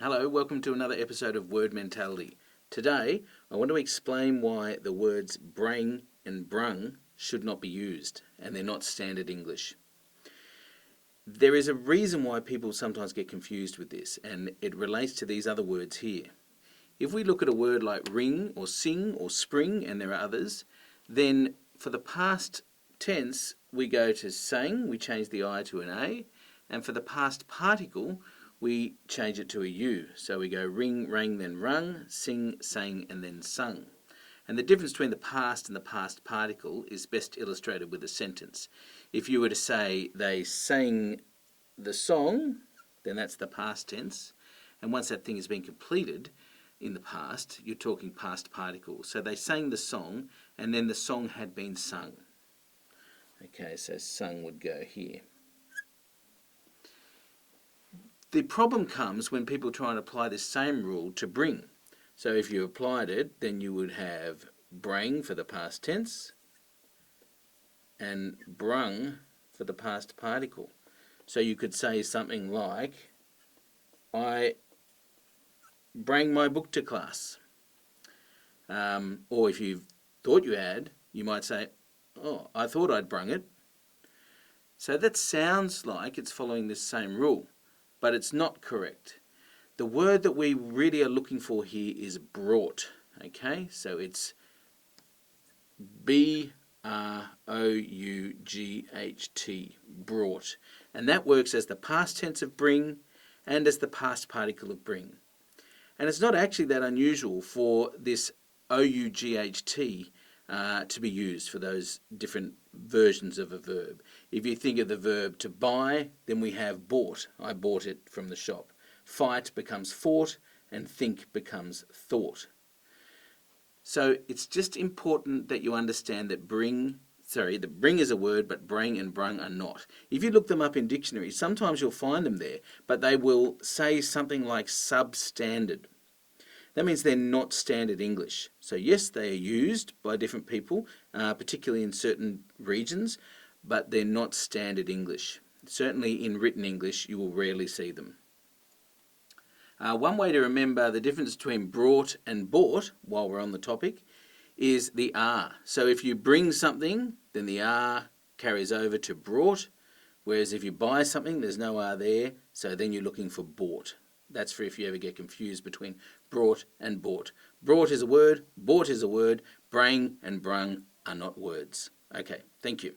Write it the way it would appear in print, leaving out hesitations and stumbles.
Hello, welcome to another episode of Word Mentality. Today, I want to explain why the words brang and brung should not be used, and they're not standard English. There is a reason why people sometimes get confused with this, and it relates to these other words here. If we look at a word like ring or sing or spring, and there are others, then for the past tense, we go to sang, we change the I to an A, and for the past particle, we change it to a U. So we go ring, rang, then rung, sing, sang, and then sung. And the difference between the past and the past particle is best illustrated with a sentence. If you were to say, they sang the song, then that's the past tense. And once that thing has been completed in the past, you're talking past participle. So they sang the song, and then the song had been sung. Okay, so sung would go here. The problem comes when people try and apply this same rule to bring. So if you applied it, then you would have brang for the past tense and brung for the past particle. So you could say something like, I brang my book to class. Or if you thought you had, you might say, oh, I thought I'd brung it. So that sounds like it's following this same rule, but it's not correct. The word that we really are looking for here is brought. Okay, so it's B-R-O-U-G-H-T, brought. And that works as the past tense of bring and as the past particle of bring. And it's not actually that unusual for this O-U-G-H-T to be used for those different versions of a verb. If you think of the verb to buy, then we have bought. I bought it from the shop. Fight becomes fought, and think becomes thought. So it's just important that you understand that bring is a word, but brang and brung are not. If you look them up in dictionaries, sometimes you'll find them there, but they will say something like substandard. That means they're not standard English. So yes, they are used by different people, particularly in certain regions, but they're not standard English. Certainly in written English, you will rarely see them. One way to remember the difference between brought and bought, while we're on the topic, is the R. So if you bring something, then the R carries over to brought, whereas if you buy something, there's no R there, so then you're looking for bought. That's for if you ever get confused between brought and bought. Brought is a word, bought is a word, brang and brung are not words. Okay, thank you.